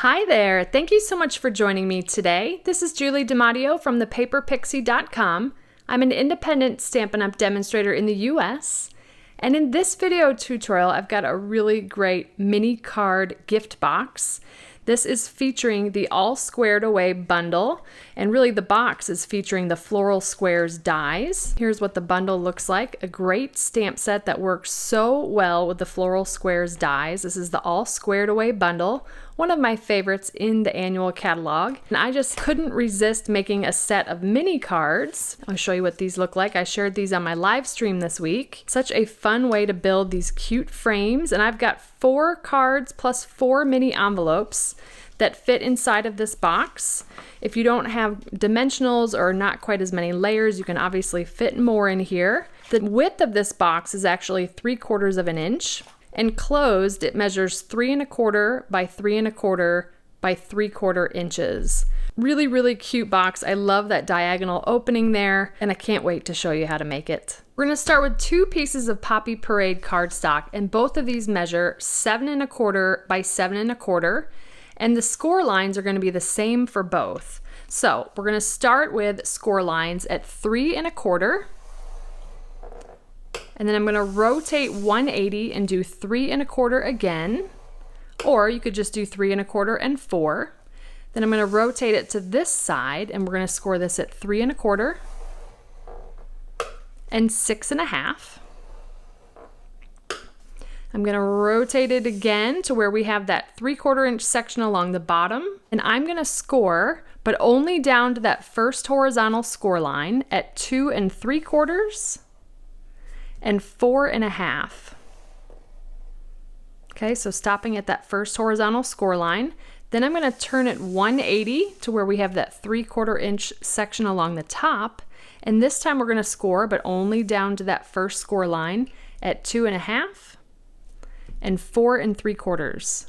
Hi there! Thank you so much for joining me today. This is Julie DiMatteo from thepaperpixie.com. I'm an independent Stampin' Up! Demonstrator in the US. And in this video tutorial, I've got a really great mini card gift box. This is featuring the All Squared Away bundle, and really the box is featuring the Floral Squares dies. Here's what the bundle looks like. A great stamp set that works so well with the Floral Squares dies. This is the All Squared Away bundle, one of my favorites in the annual catalog. And I just couldn't resist making a set of mini cards. I'll show you what these look like. I shared these on my live stream this week. Such a fun way to build these cute frames, and I've got 4 cards plus 4 mini envelopes that fit inside of this box. If you don't have dimensionals or not quite as many layers, you can obviously fit more in here. The width of this box is actually 3/4 of an inch, and closed it measures 3 1/4 by 3 1/4 by 3/4 inches. Really, really cute box. I love that diagonal opening there, and I can't wait to show you how to make it. We're gonna start with 2 pieces of Poppy Parade cardstock, and both of these measure 7 1/4 by 7 1/4, and the score lines are gonna be the same for both. So we're gonna start with score lines at 3 1/4, and then I'm gonna rotate 180 and do 3 1/4 again, or you could just do 3 1/4 and 4. Then I'm gonna rotate it to this side, and we're gonna score this at 3 1/4 and 6 1/2. I'm gonna rotate it again to where we have that 3/4 inch section along the bottom, and I'm gonna score, but only down to that first horizontal score line at 2 3/4 and 4 1/2. Okay, so stopping at that first horizontal score line. Then I'm gonna turn it 180 to where we have that 3/4 inch section along the top, and this time we're gonna score, but only down to that first score line at 2 1/2 and 4 3/4.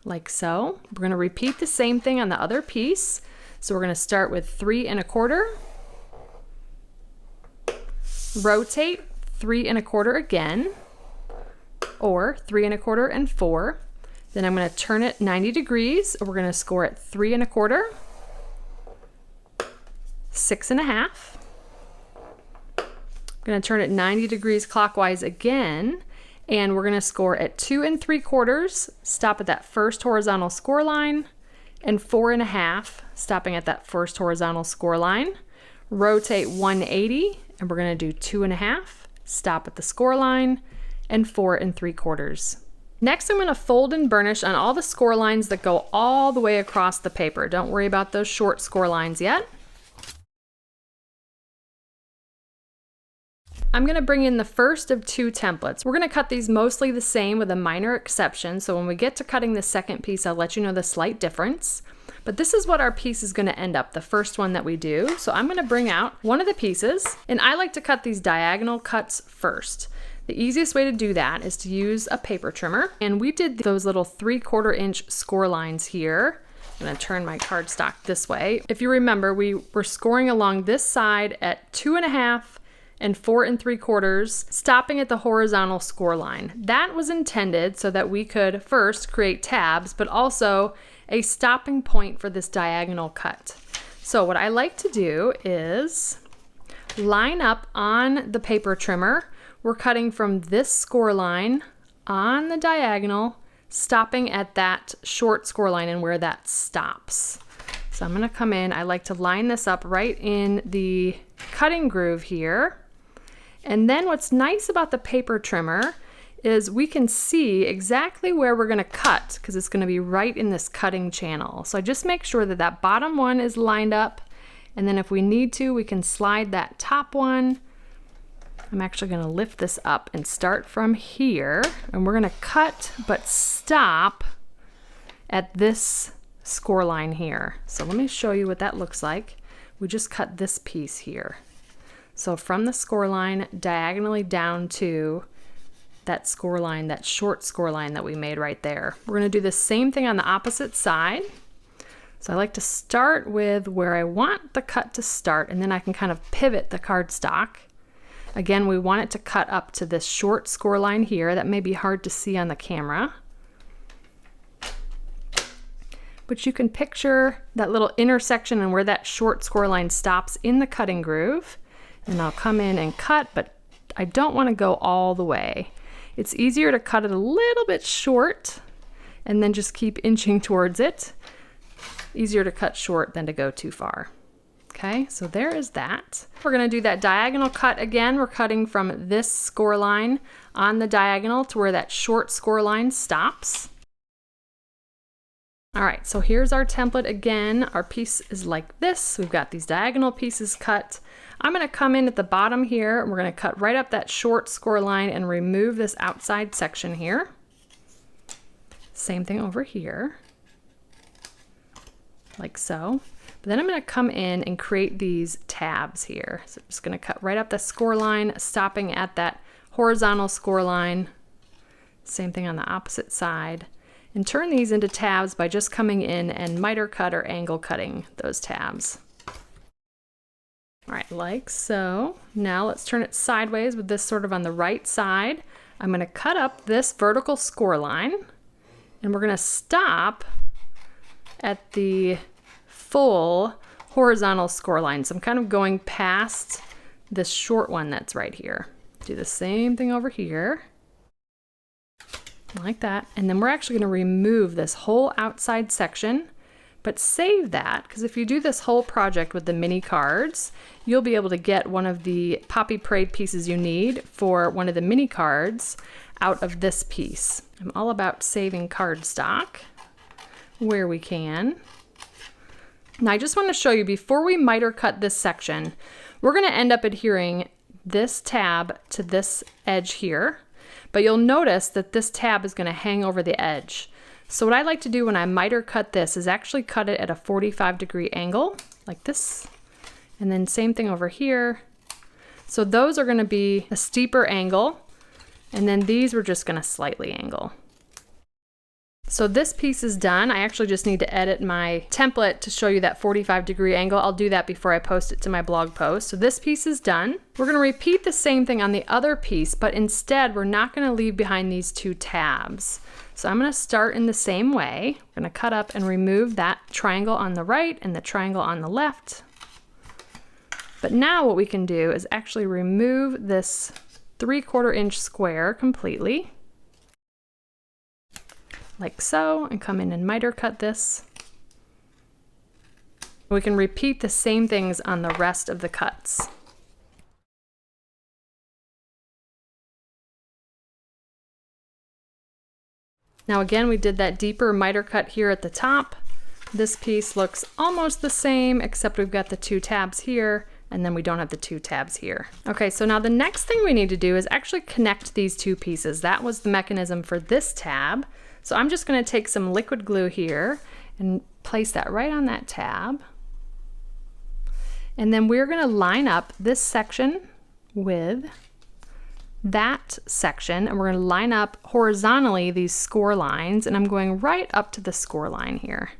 Like so. We're gonna repeat the same thing on the other piece. So we're gonna start with 3 1/4, rotate 3 1/4 again, or 3 1/4 and 4. Then I'm gonna turn it 90 degrees. We're gonna score at 3 1/4, 6 1/2. I'm going to turn it 90 degrees clockwise again, and we're going to score at 2 3/4, stop at that first horizontal score line, and 4 1/2, stopping at that first horizontal score line. Rotate 180, and we're going to do 2 1/2, stop at the score line, and 4 3/4. Next, I'm going to fold and burnish on all the score lines that go all the way across the paper. Don't worry about those short score lines yet. I'm going to bring in the first of 2 templates. We're going to cut these mostly the same with a minor exception, so when we get to cutting the second piece, I'll let you know the slight difference. But this is what our piece is going to end up, the first one that we do. So I'm going to bring out one of the pieces, and I like to cut these diagonal cuts first. The easiest way to do that is to use a paper trimmer, and we did those little 3/4 inch score lines here. I'm going to turn my cardstock this way. If you remember, we were scoring along this side at 2 1/2 and 4 3/4, stopping at the horizontal score line. That was intended so that we could first create tabs, but also a stopping point for this diagonal cut. So what I like to do is line up on the paper trimmer. We're cutting from this score line on the diagonal, stopping at that short score line and where that stops. So I'm gonna come in, I like to line this up right in the cutting groove here. And then what's nice about the paper trimmer is we can see exactly where we're gonna cut, because it's gonna be right in this cutting channel. So I just make sure that that bottom one is lined up, and then if we need to, we can slide that top one. I'm actually gonna lift this up and start from here, and we're gonna cut but stop at this score line here. So let me show you what that looks like. We just cut this piece here. So from the score line diagonally down to that score line, that short score line that we made right there. We're going to do the same thing on the opposite side. So I like to start with where I want the cut to start, and then I can kind of pivot the cardstock. Again, we want it to cut up to this short score line here. That may be hard to see on the camera. but you can picture that little intersection and where that short score line stops in the cutting groove. And I'll come in and cut, but I don't want to go all the way. It's easier to cut it a little bit short and then just keep inching towards it. Easier to cut short than to go too far. Okay, so there is that. We're going to do that diagonal cut again. We're cutting from this score line on the diagonal to where that short score line stops. All right, so here's our template again. Our piece is like this. We've got these diagonal pieces cut. I'm going to come in at the bottom here, and we're going to cut right up that short score line and remove this outside section here. Same thing over here, like so. But then I'm going to come in and create these tabs here. So I'm just going to cut right up the score line, stopping at that horizontal score line. Same thing on the opposite side. And turn these into tabs by just coming in and miter cut or angle cutting those tabs. All right, like so. Now let's turn it sideways with this sort of on the right side. I'm going to cut up this vertical score line, and we're going to stop at the full horizontal score line. So I'm kind of going past this short one that's right here. Do the same thing over here, like that. And then we're actually going to remove this whole outside section, but save that, because if you do this whole project with the mini cards, you'll be able to get one of the Poppy Parade pieces you need for one of the mini cards out of this piece. I'm all about saving cardstock where we can. Now I just want to show you, before we miter cut this section, we're going to end up adhering this tab to this edge here, but you'll notice that this tab is going to hang over the edge. So what I like to do when I miter cut this is actually cut it at a 45-degree angle, like this, and then same thing over here. So those are going to be a steeper angle, and then these we're just going to slightly angle. So this piece is done. I actually just need to edit my template to show you that 45-degree angle. I'll do that before I post it to my blog post. So this piece is done. We're going to repeat the same thing on the other piece, but instead we're not going to leave behind these two tabs. So I'm going to start in the same way. I'm going to cut up and remove that triangle on the right and the triangle on the left. But now what we can do is actually remove this 3/4 inch square completely, like so, and come in and miter cut this. We can repeat the same things on the rest of the cuts. Now again, we did that deeper miter cut here at the top. This piece looks almost the same, except we've got the two tabs here, and then we don't have the two tabs here. Okay, so now the next thing we need to do is actually connect these two pieces. That was the mechanism for this tab. So I'm just going to take some liquid glue here and place that right on that tab. And then we're going to line up this section with that section, and we're going to line up horizontally these score lines, and I'm going right up to the score line here.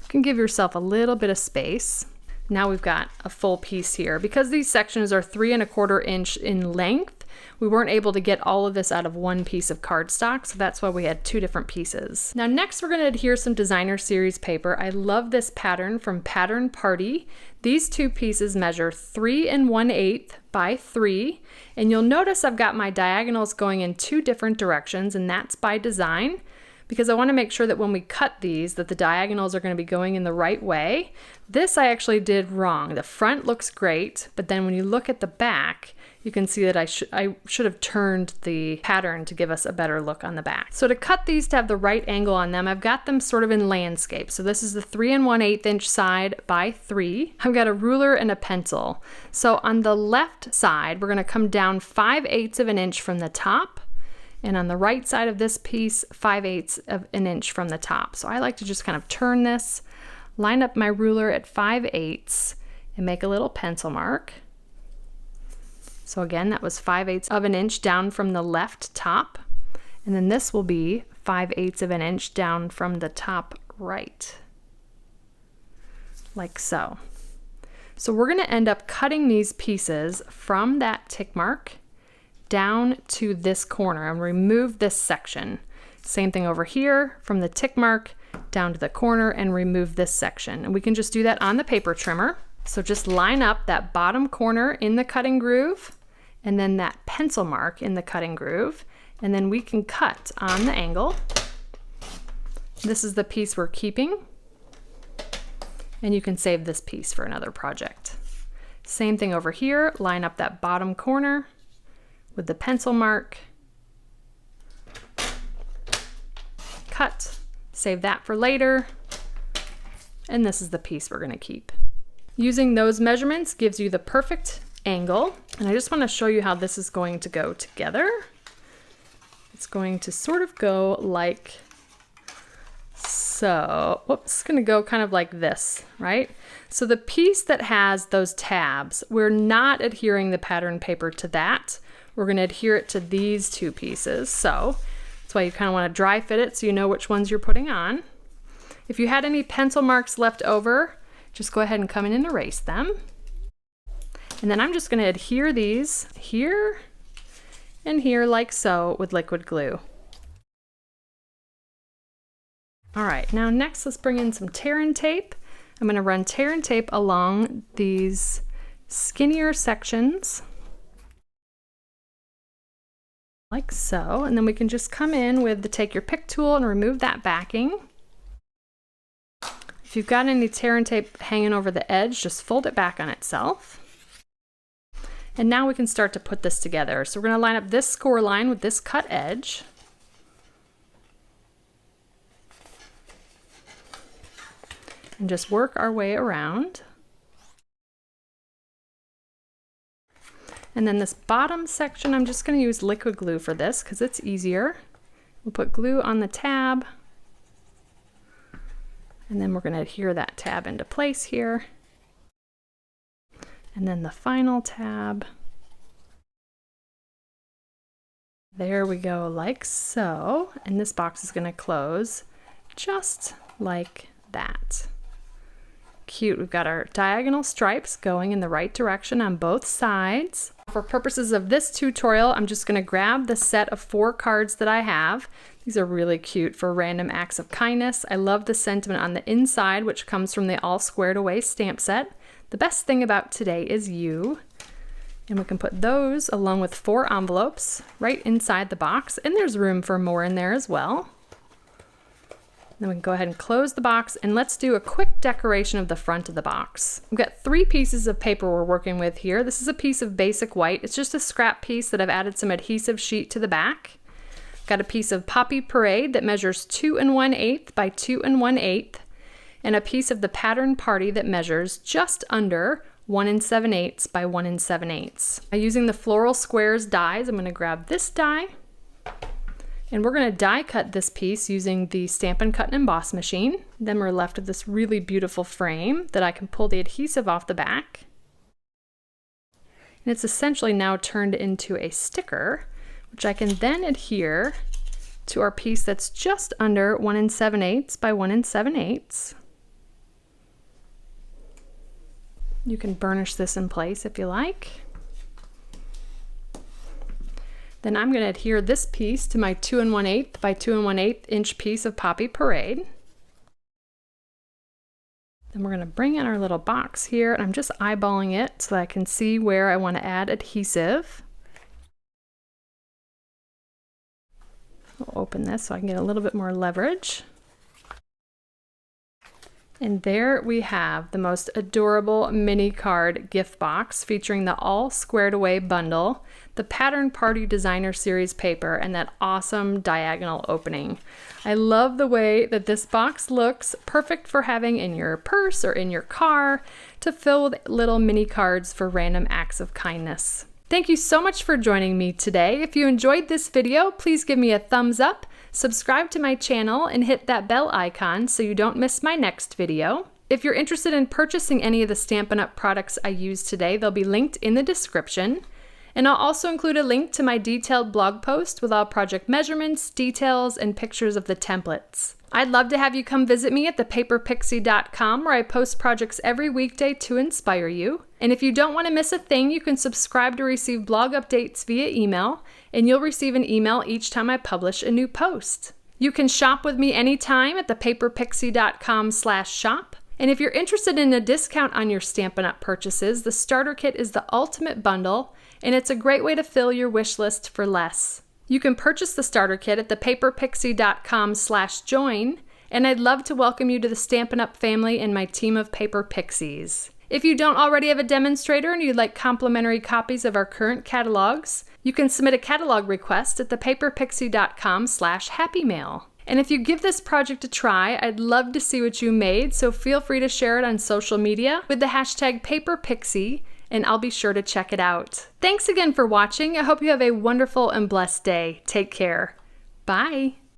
You can give yourself a little bit of space. Now we've got a full piece here. Because these sections are 3¼ inch in length, we weren't able to get all of this out of one piece of cardstock, so that's why we had two different pieces. Now next we're going to adhere some designer series paper. I love this pattern from Pattern Party. These two pieces measure 3 1/8 by 3, and you'll notice I've got my diagonals going in two different directions, and that's by design, because I want to make sure that when we cut these that the diagonals are going to be going in the right way. This I actually did wrong. The front looks great, but then when you look at the back, you can see that I should have turned the pattern to give us a better look on the back. So to cut these to have the right angle on them, I've got them sort of in landscape. So this is the 3 1/8 inch side by 3. I've got a ruler and a pencil. So on the left side, we're going to come down 5/8 of an inch from the top. And on the right side of this piece, 5/8 of an inch from the top. So I like to just kind of turn this, line up my ruler at 5/8 and make a little pencil mark. So again, that was 5/8 of an inch down from the left top. And then this will be 5/8 of an inch down from the top right, like so. So we're going to end up cutting these pieces from that tick mark down to this corner and remove this section. Same thing over here, from the tick mark down to the corner, and remove this section. And we can just do that on the paper trimmer. So just line up that bottom corner in the cutting groove, and then that pencil mark in the cutting groove, and then we can cut on the angle. This is the piece we're keeping, and you can save this piece for another project. Same thing over here, line up that bottom corner with the pencil mark, cut, save that for later, and this is the piece we're going to keep. Using those measurements gives you the perfect angle, and I just want to show you how this is going to go together. It's going to sort of go like so. Whoops, it's going to go kind of like this, right? So the piece that has those tabs, we're not adhering the pattern paper to that. We're going to adhere it to these two pieces. So that's why you kind of want to dry fit it so you know which ones you're putting on. If you had any pencil marks left over, just go ahead and come in and erase them. And then I'm just going to adhere these here and here like so with liquid glue. All right, now next let's bring in some tear and tape. I'm going to run tear and tape along these skinnier sections like so, and then we can just come in with the take your pick tool and remove that backing. If you've got any tear and tape hanging over the edge, just fold it back on itself. And now we can start to put this together. So we're going to line up this score line with this cut edge. And just work our way around. And then this bottom section, I'm just going to use liquid glue for this because it's easier. We'll put glue on the tab, and then we're going to adhere that tab into place here. And then the final tab. There we go, like so. And this box is going to close just like that. Cute. We've got our diagonal stripes going in the right direction on both sides. For purposes of this tutorial, I'm just going to grab the set of 4 cards that I have. These are really cute for random acts of kindness. I love the sentiment on the inside, which comes from the All Squared Away stamp set. The best thing about today is you. And we can put those along with 4 envelopes right inside the box, and there's room for more in there as well. Then we can go ahead and close the box, and let's do a quick decoration of the front of the box. We've got 3 pieces of paper we're working with here. This is a piece of basic white. It's just a scrap piece that I've added some adhesive sheet to the back. Got a piece of Poppy Parade that measures 2 1/8 by 2 1/8, and a piece of the Pattern Party that measures just under 1 7/8 by 1 7/8. Using the Floral Squares dies, I'm going to grab this die. And we're going to die cut this piece using the Stampin' Cut and Emboss machine. Then we're left with this really beautiful frame that I can pull the adhesive off the back. And it's essentially now turned into a sticker, which I can then adhere to our piece that's just under 1 7/8 by 1 7/8. You can burnish this in place if you like. Then I'm going to adhere this piece to my 2 1/8 by 2 1/8 inch piece of Poppy Parade. Then we're going to bring in our little box here, and I'm just eyeballing it so that I can see where I want to add adhesive. I'll open this so I can get a little bit more leverage. And there we have the most adorable mini card gift box featuring the All Squared Away bundle, the Pattern Party Designer Series paper, and that awesome diagonal opening. I love the way that this box looks, perfect for having in your purse or in your car to fill with little mini cards for random acts of kindness. Thank you so much for joining me today. If you enjoyed this video, please give me a thumbs up, subscribe to my channel, and hit that bell icon so you don't miss my next video. If you're interested in purchasing any of the Stampin' Up! Products I used today, they'll be linked in the description. And I'll also include a link to my detailed blog post with all project measurements, details, and pictures of the templates. I'd love to have you come visit me at thepaperpixie.com, where I post projects every weekday to inspire you. And if you don't want to miss a thing, you can subscribe to receive blog updates via email, and you'll receive an email each time I publish a new post. You can shop with me anytime at thepaperpixie.com/shop. And if you're interested in a discount on your Stampin' Up! Purchases, the starter kit is the ultimate bundle, and it's a great way to fill your wish list for less. You can purchase the starter kit at thepaperpixie.com/join, and I'd love to welcome you to the Stampin' Up! Family and my team of Paper Pixies. If you don't already have a demonstrator and you'd like complimentary copies of our current catalogs, you can submit a catalog request at thepaperpixie.com/happymail. And if you give this project a try, I'd love to see what you made, so feel free to share it on social media with the hashtag #PaperPixie, and I'll be sure to check it out. Thanks again for watching. I hope you have a wonderful and blessed day. Take care. Bye.